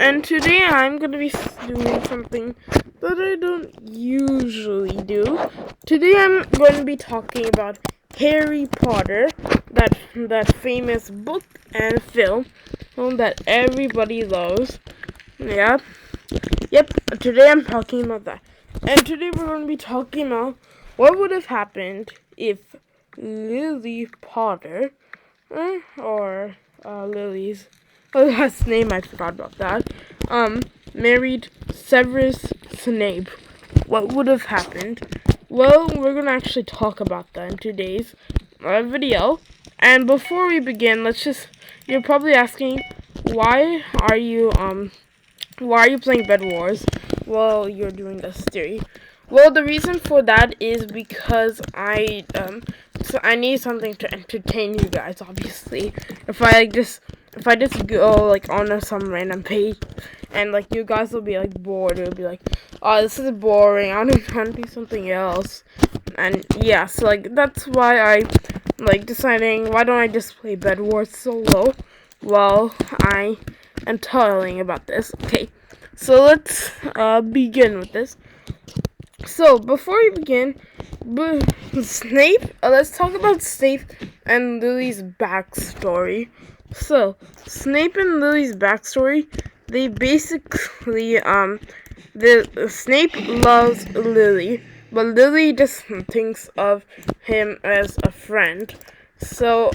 and today I'm gonna be doing something that I don't usually do. Today I'm going to be talking about Harry Potter, that famous book and film that everybody loves. Yep. Today I'm talking about that, and today we're going to be talking about what would have happened if Lily Potter, or Lily's last name, I forgot about that, married Severus Snape. What would have happened? Well, we're gonna actually talk about that in today's video. And before we begin, you're probably asking, why are you playing Bed Wars while you're doing this theory? Well, the reason for that is because I need something to entertain you guys. Obviously, if I just go like on some random page and like you guys will be like bored, it'll be like, oh, this is boring. I want to do something else. And yeah, so like that's why I like deciding, why don't I just play Bed Wars solo while I am telling about this. Okay, so let's begin with this. So, before we begin, Snape, let's talk about Snape and Lily's backstory. So, Snape and Lily's backstory, they basically, Snape loves Lily, but Lily just thinks of him as a friend. So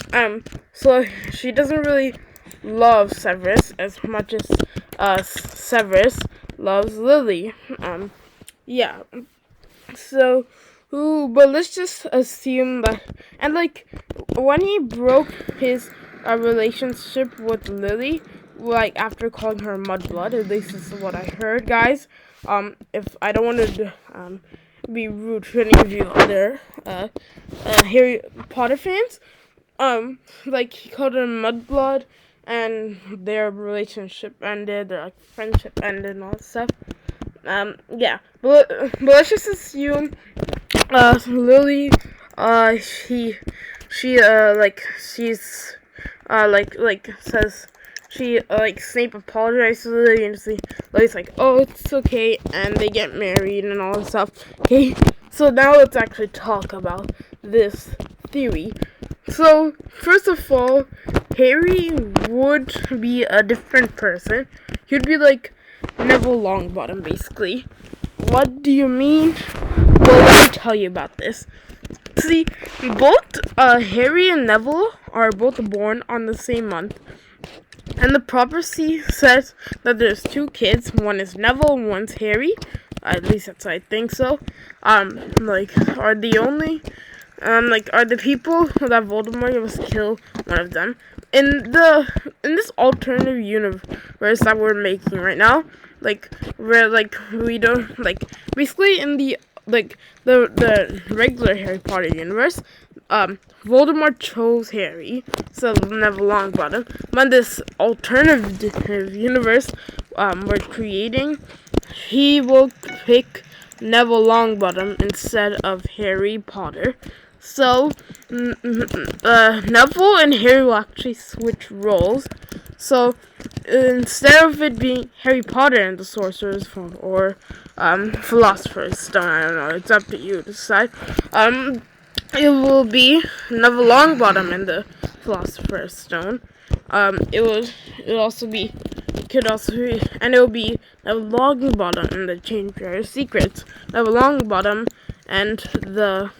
she doesn't really love Severus as much as Severus loves Lily. Yeah. So, but let's just assume that, and like, when he broke his relationship with Lily, like, after calling her mudblood, at least this is what I heard, guys. If I don't want to be rude to any of you other Harry Potter fans, like, he called her mudblood, and their relationship ended, their like friendship ended, and all that stuff. Yeah, but let's just assume, Lily, she's, says, Snape apologizes to Lily, and Lily's like, oh, it's okay, and they get married and all that stuff. Okay, so now let's actually talk about this theory. So, first of all, Harry would be a different person. He'd be like Neville Longbottom, basically. What do you mean? Well, let me tell you about this. See, both Harry and Neville are both born on the same month. And the prophecy says that there's two kids. One is Neville, one's Harry. At least that's I think so. Are the people that Voldemort must kill one of them. In this alternative universe that we're making right now, where we don't basically in the regular Harry Potter universe, Voldemort chose Harry, so Neville Longbottom. But in this alternative universe we're creating, he will pick Neville Longbottom instead of Harry Potter. So, Neville and Harry will actually switch roles. So, instead of it being Harry Potter and the Sorcerer's Stone, or Philosopher's Stone, I don't know, it's up to you to decide. It will be Neville Longbottom and the Philosopher's Stone. It will be Neville Longbottom and the Chamber of Secrets. Neville Longbottom and the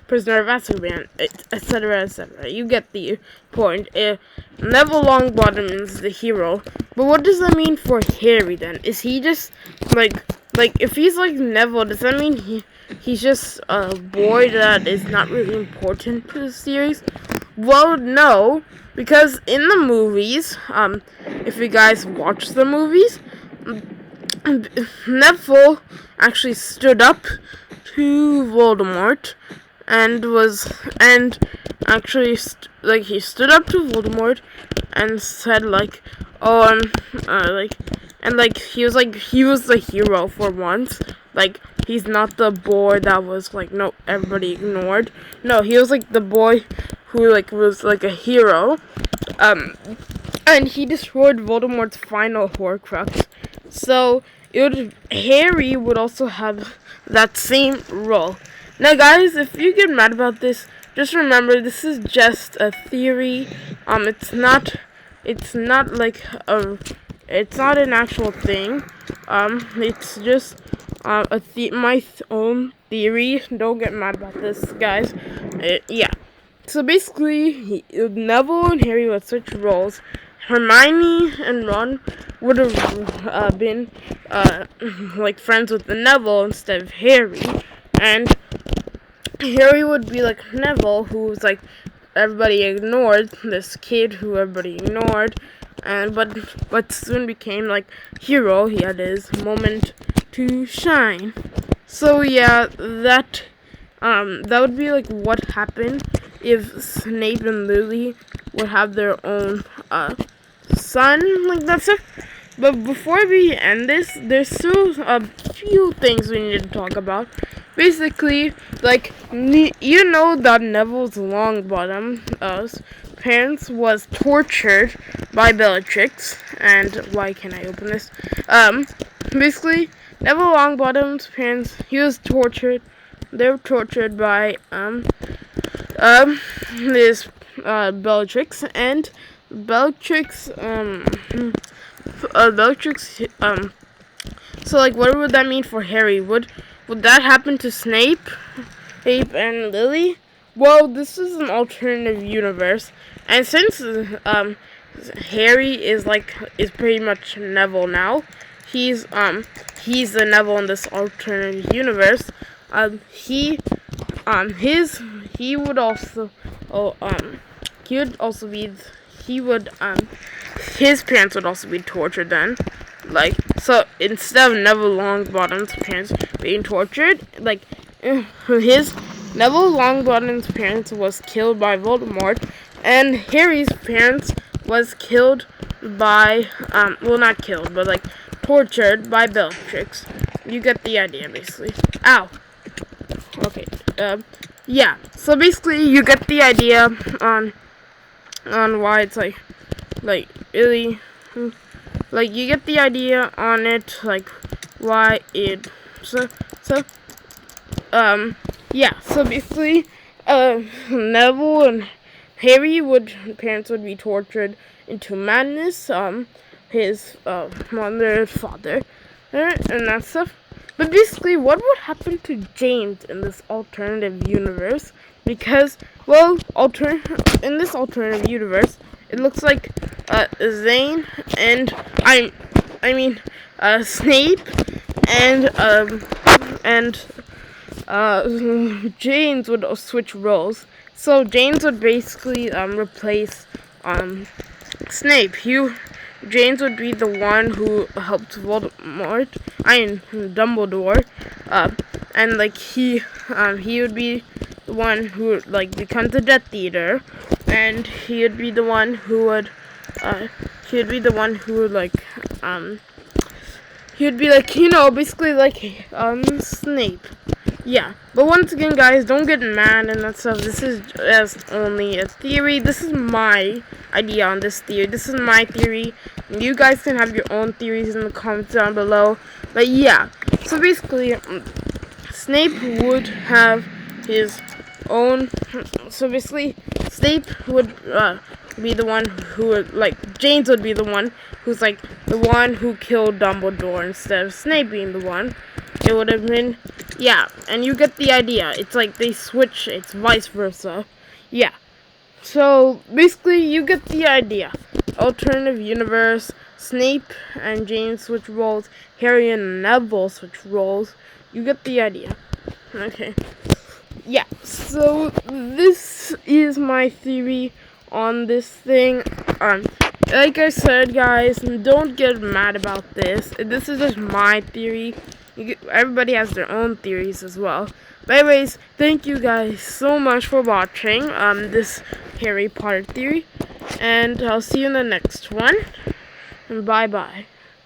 Prisoner of Azkaban, etc., etc. You get the point. Neville Longbottom is the hero, but what does that mean for Harry then? Is he just like if he's like Neville, does that mean he's just a boy that is not really important to the series? Well, no, because in the movies, if you guys watch the movies, Neville actually stood up to Voldemort he stood up to Voldemort and said he was the hero for once. Like, he's not the boy that was everybody ignored. No, he was like the boy who was like a hero. and he destroyed Voldemort's final Horcrux. So Harry would also have that same role. Now, guys, if you get mad about this, just remember this is just a theory. It's not like it's not an actual thing. It's just my own theory. Don't get mad about this, guys. Yeah. So basically, Neville and Harry would switch roles. Hermione and Ron would have been like friends with Neville instead of Harry, and Harry would be like Neville, who was like everybody ignored, this kid who everybody ignored, and but soon became like hero. He had his moment to shine. So yeah, that would be like what happened if Snape and Lily would have their own son, like that stuff. But before we end this, there's still a few things we need to talk about. Basically, like, you know that Neville's Longbottom's parents was tortured by Bellatrix, and why can't I open this? Basically, Neville Longbottom's parents, he was tortured. They were tortured by this Bellatrix, and Bellatrix so like what would that mean for Harry? Would that happen to Snape and Lily? Well, this is an alternative universe, and since Harry is pretty much Neville now, he's the Neville in this alternative universe. He would also his parents would also be tortured then. Like, so instead of Neville Longbottom's parents being tortured, like, his Neville Longbottom's parents was killed by Voldemort, and Harry's parents was killed by, well, not killed, but, like, tortured by Bellatrix. You get the idea, basically. Ow. Okay, yeah. So, basically, you get the idea on why it's, like, really... Like, you get the idea on it, like, why it, yeah, so basically, Neville and Harry parents would be tortured into madness, his, mother, father, and that stuff. But basically, what would happen to James in this alternative universe? Because, well, in this alternative universe, it looks like Zane and Snape and James would switch roles. So James would basically replace Snape. James would be the one who helped Voldemort, Dumbledore, and like he would be the one who like becomes a Death Eater, and he would be the one who would basically like Snape. Yeah, but once again, guys, don't get mad and that stuff. This is just only a theory. This is my idea on this theory. This is my theory. You guys can have your own theories in the comments down below. But yeah, so basically, Snape would have his own. So basically, Snape would be the one who would, like, James would be the one who's like the one who killed Dumbledore instead of Snape being the one. It would have been, yeah, and you get the idea. It's like they switch, it's vice versa. Yeah. So, basically, you get the idea. Alternative universe, Snape and James switch roles, Harry and Neville switch roles. You get the idea. Okay. Yeah, so this is my theory on this thing. Like I said, guys, don't get mad about this. This is just my theory. Everybody has their own theories as well. But anyways, thank you guys so much for watching this Harry Potter theory, and I'll see you in the next one. And bye bye.